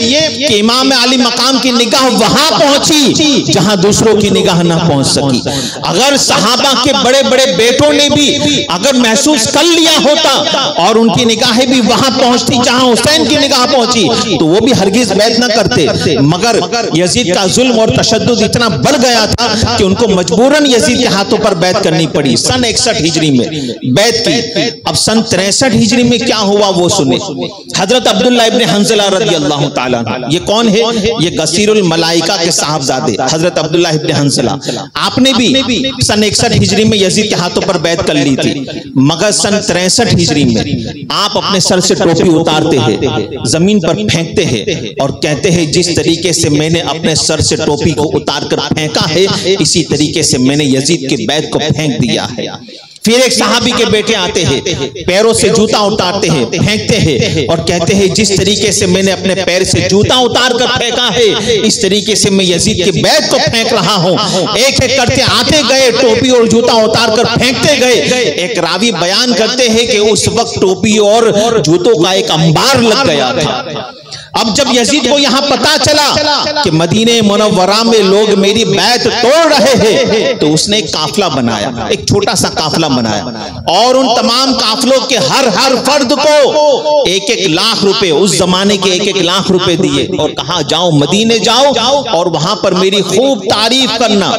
कि इमाम अली मकाम की निगाह वहां पहुंची जहां दूसरों की निगाह ना पहुंच सकी। अगर सहाबा के बड़े बड़े बेटों ने भी अगर महसूस कर लिया होता और उनकी निगाहें भी वहां पहुंचती जहां हुसैन की निगाह पहुंची, तो वो भी हरगिज बैत न करते, मगर यजीद का जुल्म और तशद्दुद इतना बढ़ गया था कि उनको मजबूरन यजीद के हाथों पर बैत करनी पड़ी। सन 61 हिजरी में बैत की। अब सन 63 हिजरी में क्या हुआ वो सुने। हजरत अब्दुल्लाह इब्न हंज़ला रज़ी अल्लाह ताला, ये कौन है? ये गसीरुल मलाइका के साहबजादे हजरत अब्दुल्लाह इब्न हंज़ला। आपने भी सन 61 हिजरी में यजीद के हाथों पर बैत कर ली थी, मगर सन 63 हिजरी में आप अपने सर से टोपी उतारते हैं, जमीन पर फेंकते हैं और कहते हैं जिस तरीके से मैंने अपने सर से टोपी को उतार कर फेंका है, इसी तरीके से मैंने यजीद के बैत को फेंक दिया है। फिर एक सहाबी के बेटे आते हैं, पैरों से जूता उतारते हैं, फेंकते हैं और कहते हैं जिस तरीके से मैंने अपने पैर से जूता उतार कर फेंका है, इस तरीके से मैं यजीद के बैत को फेंक रहा हूं। एक एक करते आते गए, टोपी और जूता उतार कर फेंकते गए। एक रावी बयान करते हैं कि उस वक्त टोपी और जूतों का एक अंबार लग गया था। अब जब यजीद को यहां पता चला कि मदीने मुनव्वरा में लोग मेरी बैत तोड़ रहे हैं, तो उसने एक काफिला बनाया, एक छोटा सा काफिला बनाया और उन तमाम काफिलों के हर फर्द को 1-1 लाख रुपए, उस जमाने के 1-1 लाख रुपए दिए और कहा जाओ मदीने जाओ और वहां पर मेरी खूब तारीफ करना,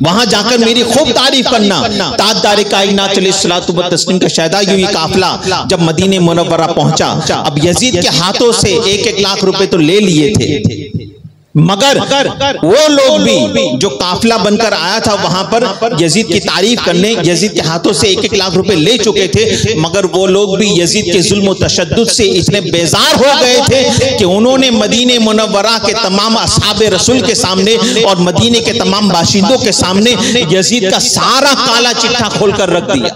वहां जाकर मेरी खूब तारीफ करना। ताजदार कायनात अलैहिस्सलातु व तस्लीम का शहदा ये काफिला जब मदीने मुनव्वरा पहुंचा, अब यजीद के हाथों से 1-1 लाख रुपए तो ले लिए थे, मगर वो लोग भी जो काफिला बनकर आया था वहां पर यजीद की तारीफ करने, यजीद के हाथों से 1-1 लाख रुपए ले चुके थे, मगर वो लोग भी यजीद के जुल्म और तशद्दुद से इतने बेजार हो गए थे कि उन्होंने मदीने मुनव्वरा के तमाम असहाबे रसूल के सामने और मदीने के तमाम बाशिंदों के सामने यजीद का सारा काला चिट्ठा खोलकर रख दिया।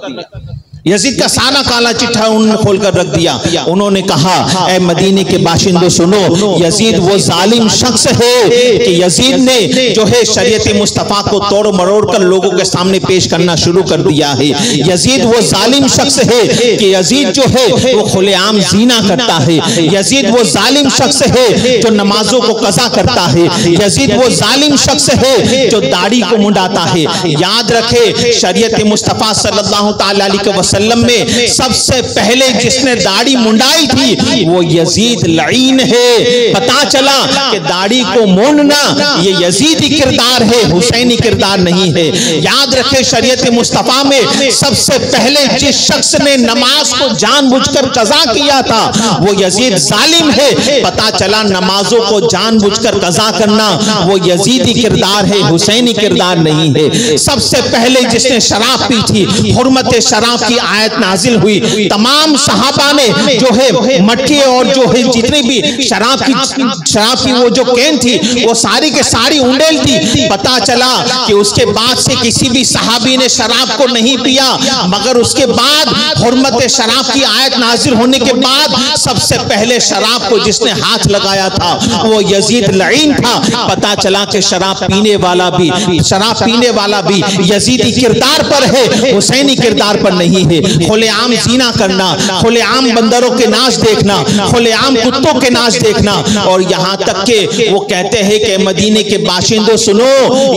यजीद का सारा काला चिट्ठा उन्होंने खोलकर रख दिया। उन्होंने कहा ऐ मदीने के बाशिंदों सुनो, यजीद वो जालिम शख्स है कि यजीद ने जो है शरीयत मुस्तफा को तोड़ मरोड़ कर लोगों के सामने पेश करना शुरू कर दिया है। यजीद वो जालिम शख्स है कि यजीद जो है वो खुलेआम जीना करता है। यजीद वो जालिम शख्स है जो नमाजों को कज़ा करता है। यजीद वो जालिम शख्स है जो दाढ़ी को मुंडाता है। याद रखे शरीयत मुस्तफा सल्लल्लाहु तआला अलैहि वसल्लम में सबसे पहले जिसने दाढ़ी मुंडाई थी वो यजीद लईन है। पता चला कि दाढ़ी को मूंडना ये यजीदी किरदार है, हुसैनी किरदार नहीं है। याद रखे शरीयत मुस्तफा में सबसे पहले जिस शख्स ने नमाज को जानबूझकर कज़ा किया था वो यजीद जालिम है। पता चला नमाजों को जानबूझकर कज़ा करना वो यजीदी किरदार है, हुसैनी किरदार नहीं है। सबसे पहले जिसने शराब पी थी, हुर्मत शराब की आयत नाजिल हुई, तमाम सहाबा ने जो है मटके और जो है जितनी भी शराब की वो जो कैन थी वो सारी के सारी उंडेल थी। पता चला कि उसके बाद से किसी भी सहाबी ने शराब को नहीं पिया, मगर उसके बाद हुर्मत शराब की आयत नाजिल होने के बाद सबसे पहले शराब को जिसने हाथ लगाया था वो यजीद लईन था। पता चला कि शराब पीने वाला भी यजीदी किरदार पर है, हुसैनी किरदार पर नहीं है। खुलेआम जीना करना, खुलेआम बंदरों के नाच देखना, खुलेआम कुत्तों के नाच देखना, और यहाँ तक के वो कहते हैं कि मदीने के बाशिंदों सुनो,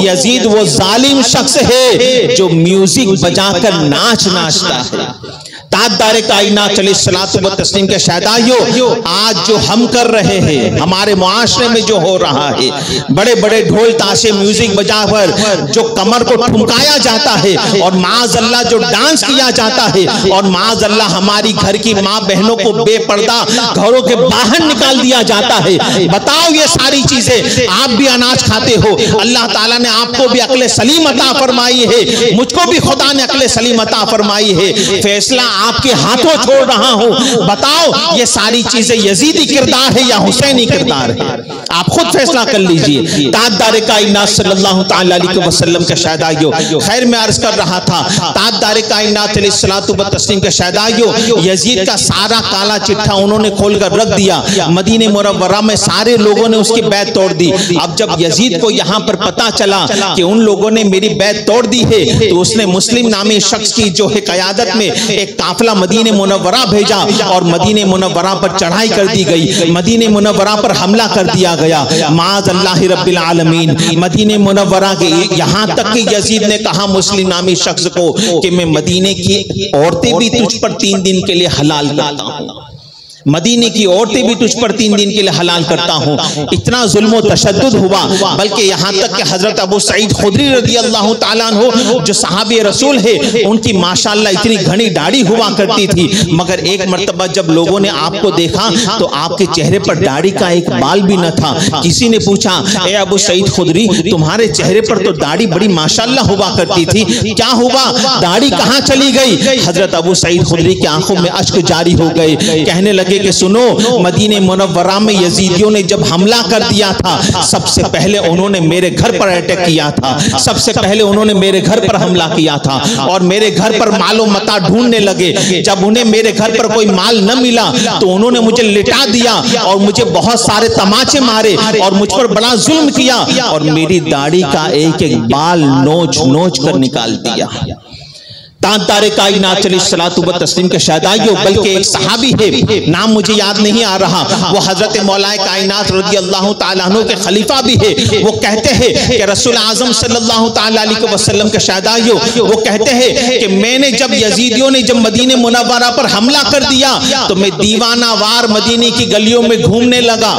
यजीद वो जालिम शख्स है जो म्यूजिक बजाकर नाचता है। ताजदार कायनात अलैहिस्सलातु व तस्लीम के शहदाइयों, आज जो हम कर रहे हैं हमारे मुआशरे में जो हो रहा है, बड़े बड़े ढोल ताशे म्यूजिक बजाकर जो कमर को ठुमकाया जाता है और माज़अल्लाह जो डांस किया जाता है और माज़अल्लाह हमारी घर की माँ बहनों को बेपर्दा घरों के बाहर निकाल दिया जाता है। बताओ ये सारी चीजें, आप भी अनाज खाते हो, अल्लाह ताला ने आपको भी अक्ल सलीम अता फरमाई है, मुझको भी खुदा ने अक्ल सलीम अता फरमाई है, फैसला आपके हाथों छोड़ रहा हूं। बताओ ये सारी चीजें यजीदी किरदार है या हुसैनी किरदार है? आप खुद फैसला कर लीजिए। ताजदार कायनात सल्लल्लाहु तआला अलैहि वसल्लम का शहदाइयों, खैर मैं अर्ज कर रहा था, ताजदार कायनात सलातु व तस्लीम के शहदाइयों, यजीद का सारा काला चिट्ठा उन्होंने खोलकर रख दिया। मदीने मुनव्वरा में सारे लोगों ने उसकी बैत तोड़ दी। अब जब यजीद को यहाँ पर पता चला कि उन लोगों ने मेरी बैत तोड़ दी है, तो उसने मुस्लिम नामी शख्स की जो है क़यादत में एक काफिला मदीने मुनव्वरा भेजा और मदीने मुनव्वरा पर चढ़ाई कर दी गई, मदीने मुनव्वरा पर हमला कर दिया गया। माज़ अल्लाह रब्बिल आलमीन। मदीने मुनव्वरा के यहाँ तक कि यजीद ने कहा मुस्लिम नामी शख्स को कि मैं मदीने की औरतें भी तुझ पर 3 दिन के लिए हलाल करता हूँ, मदीने की औरतें भी तुझ पर 3 दिन के लिए हलाल करता हूँ। इतना जुल्म व तशद्दुद हुआ, बल्कि यहाँ तक कि हजरत अबू सईद खुदरी रज़ी अल्लाह ताला अन्हु जो सहाबी रसूल है, उनकी माशाअल्लाह इतनी घनी दाढ़ी हुआ करती थी, मगर एक मर्तबा जब लोगों ने आपको देखा तो आपके चेहरे पर दाढ़ी का एक बाल भी न था। किसी ने पूछा, ए अबू सईद खुदरी, तुम्हारे चेहरे पर तो दाढ़ी बड़ी माशाअल्लाह हुआ करती थी, क्या हुआ, दाढ़ी कहाँ चली गई? हजरत अबू सईद खुदरी की आंखों में अश्क जारी हो गए, कहने लगे कि सुनो, मदीने मुनव्वरा में यजीदियों ने जब हमला कर दिया था, सबसे पहले उन्होंने मेरे घर पर अटैक किया था, सबसे पहले उन्होंने मेरे घर पर हमला किया था और मेरे घर पर मालो मता ढूंढने लगे। जब उन्हें मेरे घर पर कोई माल न मिला तो उन्होंने मुझे लिटा दिया और मुझे बहुत सारे तमाचे मारे और मुझ पर बड़ा जुल्म किया और मेरी दाढ़ी का एक एक बाल नोच नोच कर निकाल दिया। तांतारे कायनात सलातु व तस्लीम के शहदाइयों, बल्कि एक सहाबी है, नाम मुझे याद नहीं आ रहा, वो हजरत मौलाए कायनात रज़ी अल्लाह ताला अन्हु के खलीफा भी है। वो कहते हैं कि रसूल आज़म सल्लल्लाहु ताला अलैहि वसल्लम के शहदाइयों, वो कहते हैं कि मैंने जब यजीदियों ने जब मदीने मुनव्वरा पर हमला कर दिया तो मैं दीवाना वार मदीने की गलियों में घूमने लगा।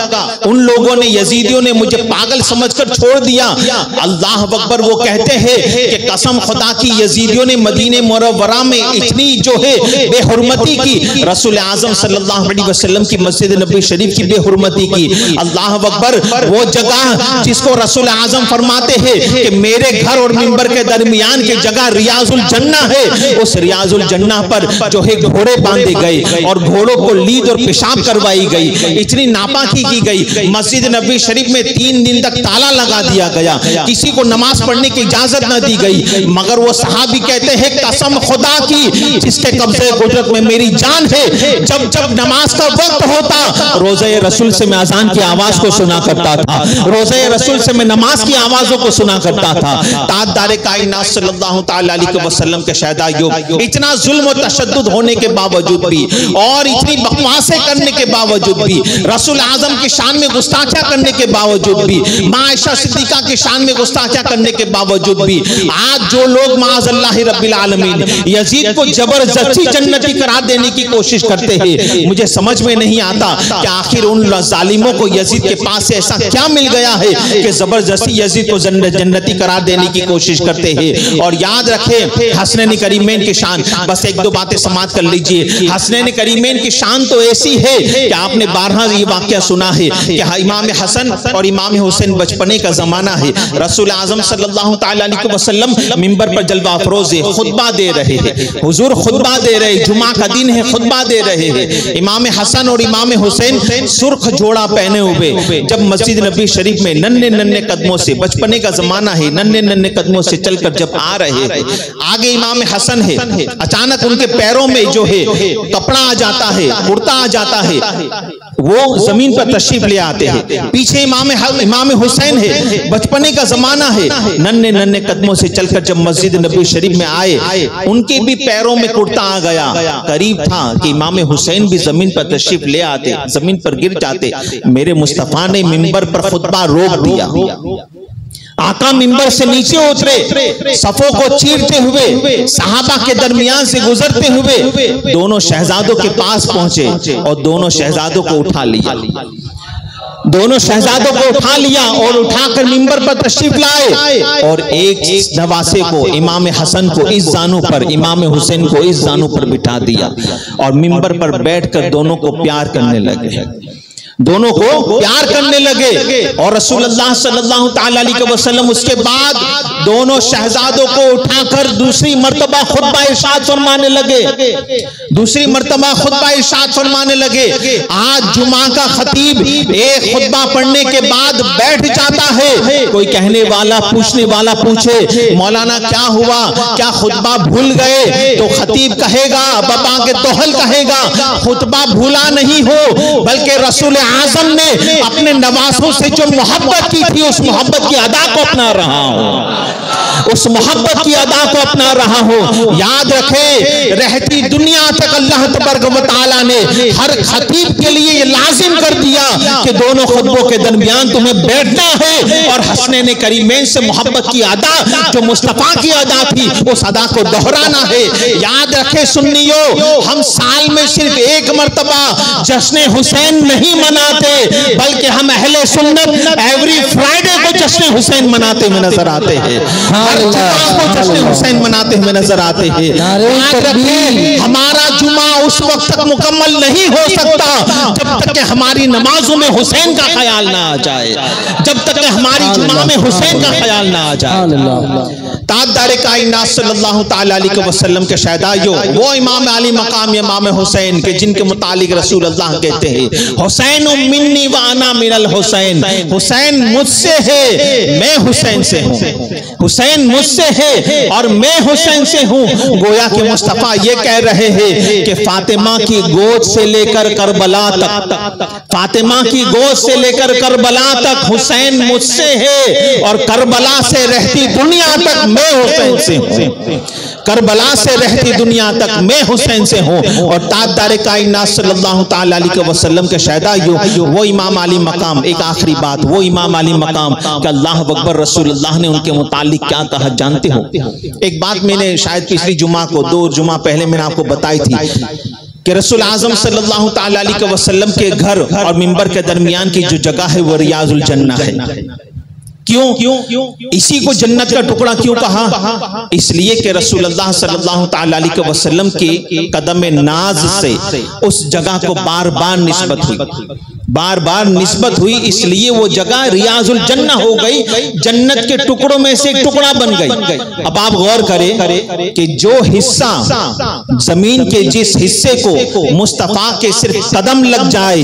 उन लोगों ने, यजीदियों ने मुझे पागल समझकर छोड़ दिया। अल्लाह अकबर। वो कहते हैं कि कसम खुदा की, यजीदियों ने मदीने मुनव्वरा में इतनी जो है बेहुरमती की, रसूल आज़म सल्लल्लाहु अलैहि वसल्लम की मस्जिद नबी शरीफ की बेहुरमती की। अल्लाह अकबर। वो जगह जिसको रसूल आज़म फरमाते हैं कि मेरे घर और मिंबर के दरमियान की जगह रियाजुल जन्ना है, उस रियाजुल जन्ना पर जो है घोड़े बांधे गए और घोड़ों को लीद और पेशाब करवाई गई, इतनी नापाकी की गई। मस्जिद नबी शरीफ में 3 दिन तक ताला लगा दिया गया, किसी को नमाज पढ़ने की इजाजत न दी गई। मगर वो सहाबी कहते हैं कसम खुदा की जिसके कब्जे कुदरत में मेरी जान है, जब जब नमाज का वक्त होता रोज़े रसूल से मैं अजान की आवाज को सुना करता था, रोज़े रसूल से मैं नमाज की आवाजों को सुना करता था। ताजदारे कायनात सल्लल्लाहु ताला अलैहि वसल्लम के शहदाइयों, इतना जुल्म और तशद्दुद होने के बावजूद भी और इतनी बकवासें करने के बावजूद भी, रसूल आज़म की शान में गुस्ताखियां करने के बावजूद भी, माँ आयशा सिद्दीका की शान में गुस्ताखियां करने के बावजूद भी, आज जो लोग माअज़ल्लाह रब्बिल आलमीन यजीद को जबरदस्ती जन्नती करार देने की कोशिश करते हैं, मुझे समझ में नहीं आता कि आखिर उन जालिमों को यजीद के पास से ऐसा क्या मिल गया है कि जबरदस्ती यजीद को जन्नती करार देने की कोशिश करते हैं। और याद रखें हसनैन करीमैन की शान, बस 1-2 बातें समाप्त कर लीजिए। हसनैन करीमैन की शान तो ऐसी है कि आपने 12 ये वाकया सुना है कि इमाम हसन और इमाम हुसैन बचपने का जमाना है, रसूल आज़म सल्लल्लाहु ताला अलैहि वसल्लम मिंबर पर जलवा अफरोज़ खुतबा दे रहे हैं, हुजूर खुतबा दे रहे, जुमा का दिन है, खुतबा दे रहे हैं। इमाम हसन और इमाम हुसैन सुर्ख जोड़ा पहने हुए जब मस्जिद नबी शरीफ में नन्हे नन्हे कदमों से, बचपने का जमाना है, नन्हे नन्हे कदमों से चलकर जब आ रहे हैं, आगे इमाम हसन है, अचानक उनके पैरों में जो है कपड़ा आ जाता है, कुर्ता आ जाता है, वो जमीन पर तशरीफ ले आते हैं। पीछे इमाम हुसैन है, बचपने का जमाना है, नन्हे नन्हे कदमों से चलकर जब मस्जिद नबी शरीफ में आए, उनके भी पैरों में कुर्ता आ गया। करीब था कि इमाम हुसैन भी जमीन पर तशरीफ ले आते, जमीन पर गिर जाते। मेरे मुस्तफा ने मिंबर पर खुतबा रोक दिया, आका मिंबर से नीचे उतरे, सफों को चीरते हुए, सहाबा के दरमियान से गुजरते हुए दोनों शहजादों के पास पहुंचे और दोनों शहजादों को उठा लिया, दोनों शहजादों को उठा लिया और उठाकर मिंबर पर तशरीफ लाए और एक नवासे को, इमाम हसन को इस जानू पर, इमाम हुसैन को इस जानू पर बिठा दिया और मिंबर पर बैठकर दोनों को प्यार करने लगे। दोनों को प्यार करने लगे। और रसूलुल्लाह सल्लल्लाहु ताला अलैहि वसल्लम उसके बाद दोनों शहजादों को उठाकर दूसरी मर्तबा खुतबा इरशाद फरमाने लगे, दूसरी मर्तबा खुतबा इरशाद फरमाने लगे। आज जुमा का खतीब एक खुतबा पढ़ने के बाद बैठ जाता है, कोई कहने वाला पूछने वाला पूछे मौलाना क्या हुआ, क्या खुतबा भूल गए? तो खतीब कहेगा, बाबा के तोहल कहेगा, खुतबा भूला नहीं हो, बल्कि रसूल आजम ने अपने नवासों से जो मोहब्बत की थी उस मोहब्बत की अदा को अपना रहा हूं, उस मोहब्बत की अदा को अपना रहा हूं। याद रखे, रहती दुनिया तक अल्लाह तबारक व तआला ने हर खतीब के लिए ये लाजिम कर दिया कि दोनों खुतबों के दरमियान तुम्हें बैठना है और हसनैन करीमैन से मोहब्बत की अदा जो मुस्तफा की अदा थी उस अदा को दोहराना है। याद रखे सुन्नियों, हम साल में सिर्फ एक मर्तबा जश्न हुसैन नहीं मनाते, बल्कि हम अहले सुन्नत एवरी फ्राइडे को जश्न हुसैन मनाते हुए नजर आते हैं, हर जुमा को जश्न हुसैन मनाते हुए नजर आते हैं। याद रखें, हमारा जुमा उस वक्त तक मुकम्मल नहीं हो सकता जब तक कि हमारी नमाजों में हुसैन का ख्याल ना आ जाए, जब तक कि हमारी जुमा में हुसैन का ख्याल ना आ जाए। ताजदारे कायनात सल्लल्लाहु ताला अलैहि वसल्लम के शहदाइयों, वो इमाम अली मकाम इमाम हुसैन के जिनके मुतालिक रसूल अल्लाह कहते हैं हुसैन मिन्नी व अना मिनल हुसैन, हुसैन मुझसे है मैं हुसैन से हूँ, हुसैन मुझसे है और मैं हुसैन से हूँ। गोया के मुस्तफा ये कह रहे हैं कि फातिमा की गोद से लेकर करबला तक, फातिमा की गोद से लेकर करबला तक हुसैन मुझसे है और करबला से रहती दुनिया तक मैं हुसैन से हूँ, करबला से रहती दुनिया तक मैं हुसैन से हूँ। और ताजदारे कायनात सल्लल्लाहु ताला अलैहि वसल्लम के शहदाइयों, वो इमाम अली मकाम, एक आखिरी बात, वो इमाम अली मकाम कि अल्लाह अकबर रसूलुल्लाह ने उनके मुतालिक क्या कहा जानते हो? एक बात मैंने शायद पिछली जुमा को 2 जुमा पहले मैंने आपको बताई थी कि रसूल आजम सल्लल्लाहु ताला अलैहि वसल्लम के घर और मिंबर के दरमियान की जो जगह है वो रियाजुल जन्नह है। क्यों? इसी को जन्नत का टुकड़ा क्यों कहा? इसलिए कि रसूलुल्लाह सल्लल्लाहु ताला अलैहि वसल्लम की कदम नाज से उस जगह को बार बार निस्बत हुई, बार बार निस्बत हुई, इसलिए वो जगह रियाजुल जन्नह हो गई, जन्नत के टुकड़ों में से एक टुकड़ा बन गई। अब आप गौर करें कि जो हिस्सा जमीन के जिस हिस्से को मुस्तफा के सिर्फ कदम लग जाए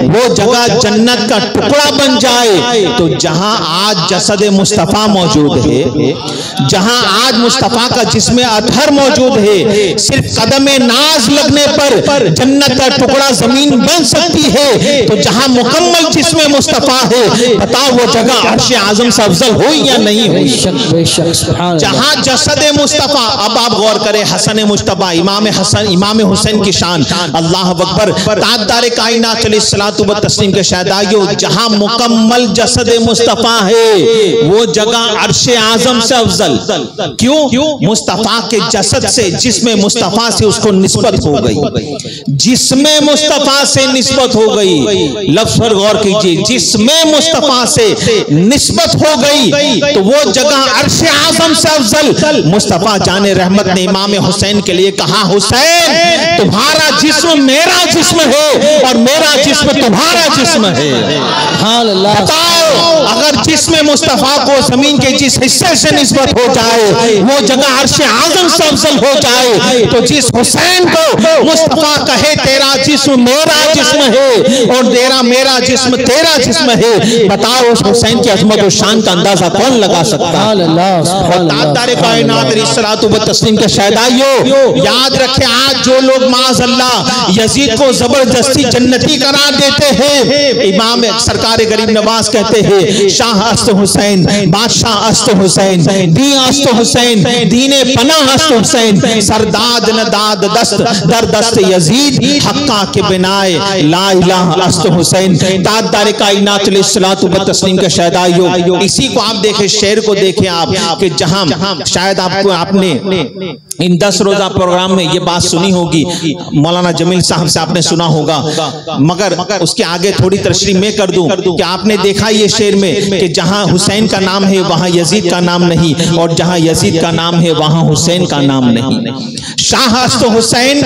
वो जगह जन्नत का टुकड़ा बन जाए, तो जहां आज जसद मुस्तफा मौजूद है, जहां आज मुस्तफा का जिस्म अतहर मौजूद है, सिर्फ कदम नाज लगने पर जन्नत का टुकड़ा जमीन बन सकती है, तो जहां मुकम्मल जिस्म मुस्तफा है बताओ वो जगह अर्श आजम से अफजल हुई या नहीं हुई? जहां जसद मुस्तफा, अब आप गौर करें, हसन मुस्तफा, इमाम हसन, इमाम हुसैन की शान, अल्लाह अकबर, ताजदारे कायनात अलैहिस्सलातु व तस्लीम के शहदाइयों, जहां मुकम्मल जसद मुस्तफा है वो जगह अर्शे आजम से अफजल। क्यों? मुस्तफा के जसद से, जिस्म मुस्तफा से उसको निस्बत हो गई, जिस्म मुस्तफा से निस्बत हो गई, लफ्ज पर गौर कीजिए, जिस्म मुस्तफा से निस्बत हो गई तो वो जगह अर्शे आजम से अफजल। मुस्तफा जाने रहमत ने इमाम हुसैन के लिए कहा, हुसैन तुम्हारा जिस्म मेरा जिस्म है और मेरा जिस्म तुम्हारा जिस्म है। बताओ, अगर जिस्म मुस्तफा को जमीन के जिस हिस्से से निस्बत हो जाए वो जगह अर्शे आजम से अफजल हो जाए, तो जिस हुसैन को मुस्तफा कहे तेरा जिस्म मेरा जिस्म है और तेरा मेरा जिस्म तेरा जिस्म है, बताओ उस हुसैन की अजमत और शान का अंदाजा कौन लगा सकता है? ताजदारे कायनात अलैहिस्सलातु व तस्लीम के शहदाइयों, याद रखें, आज जो लोग माज़अल्लाह यजीद को जबरदस्ती जन्नती करार देते हैं, इमाम सरकार गरीब नवाज कहते हैं शाह अस्त हुसैन, बादशाह अस्त हुसैन, दी अस्त हुसैन, दीने पनाह अस्त हुसैन, सरदाद नदाद दस्त दर दस्त यजीद, हक्का के बिनाए ला इलाहा अस्त हुसैन। ताजदारे कायनात अलैहिस्सलातु व तस्लीम के शहदाइयों, इसी को आप देखें, शेर को देखें आप कि जहां शायद आपको आपने इन 10 रोजा प्रोग्राम में ये बात सुनी होगी, मौलाना जमील साहब से आपने सुना होगा, मगर उसके आगे थोड़ी तशरीह मैं कर दूं कि आपने देखा ये शेर में कि जहां हुसैन का नाम है वहां यजीद का नाम नहीं, और जहां यजीद का नाम है वहां हुसैन का नाम नहीं। शाह अस्त हुसैन,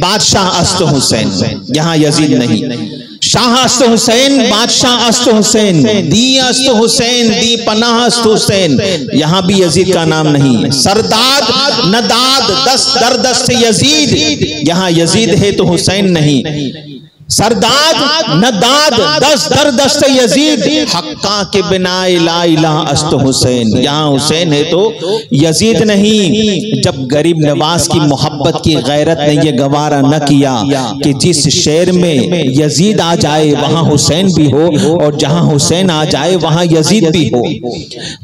बादशाह अस्त हुसैन, यहां यजीद नहीं। शाह अस्त हुसैन, बादशाह अस्त हुसैन, दी अस्त हुसैन, दी पनाह अस्त हुसैन, यहाँ भी यजीद का नाम नहीं। सरदाद नदाद दस दर दस्त यजीद, यहाँ यजीद है तो हुसैन नहीं। सरदाद नदाद दस दर दस्त यजीद, हक्का के बिना ला इलाहा अस्त हुसैन, यहाँ हुसैन है तो यजीद नहीं। जब गरीब नवाज की मोहब्बत की गैरत ने यह गवारा न किया कि जिस शहर में यजीद आ जाए वहां हुसैन भी हो, और जहां हुसैन आ जाए वहां यजीद भी हो,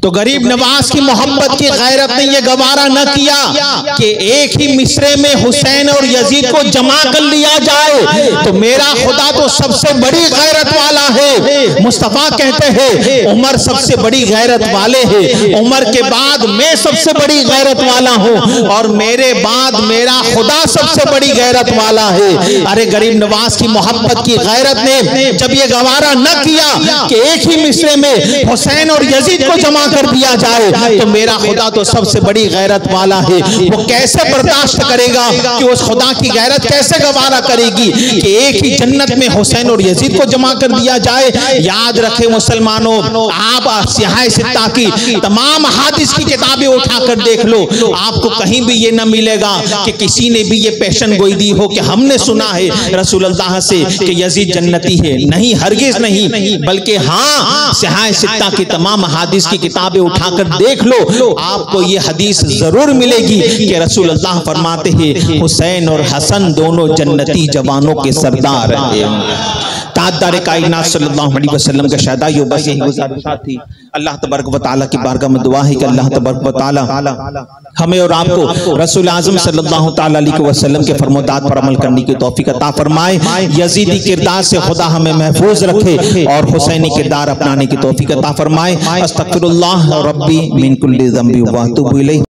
तो गरीब नवाज की मोहब्बत की गैरत ने यह गवारा न किया कि एक ही मिसरे में हुसैन और यजीद को जमा कर लिया जाए। तो मेरा खुदा तो सबसे बड़ी गैरत वाला है। मुस्तफा कहते हैं उमर सबसे बड़ी गैरत वाले हैं, उमर के बाद मैं सबसे बड़ी गैरत वाला हूं, और मेरे बाद मेरा खुदा सबसे बड़ी गैरत वाला है। अरे गरीब नवाज की मोहब्बत की गैरत ने जब ये गवारा न किया कि एक ही मिसरे में हुसैन और यजीद को जमा कर दिया जाए, तो मेरा खुदा तो सबसे बड़ी गैरत वाला है। वो कैसे बर्दाश्त करेगा कि उस खुदा की गैरत कैसे गवारा करेगी कि एक ही जन्नत में हुसैन और यजीद को जमा कर दिया जाए। याद रखें मुसलमानों, आप सियाह सित्ता की तमाम हादिस की किताबें उठाकर देख लो, आपको कहीं भी ये न मिलेगा कि किसी ने भी ये पेशन गोई दी हो कि हमने सुना है रसूलुल्लाह से कि यजीद जन्नती है। नहीं, हरगिज नहीं, बल्कि हाँ, सियाह सित्ता की तमाम हादिस की किताबें उठाकर देख लो, आपको ये हदीस जरूर मिलेगी कि रसूलुल्लाह फरमाते हैं हुसैन और हसन दोनों जन्नती जवानों के सरदार हैं। ताजदार कायनात सल्लल्लाहु अलैहि वसल्लम का शहदाई बस यही गुज़ारिश थी। अल्लाह तबारक व तआला की बारगाह में दुआ है कि अल्लाह तबारक व तआला हमें और आपको रसूल आज़म सल्लल्लाहु तआला अलैहि वसल्लम के फरमादात पर अमल करने की तौफीक अता फरमाए। यजीदी किरदार से खुदा हमें महफूज रखे और हुसैनी किरदार अपनाने की तौफीक अता फरमाए। अस्तगफिरुल्लाह रब्बी मिन कुल्ली ज़ंबी व अतूबु इलैह।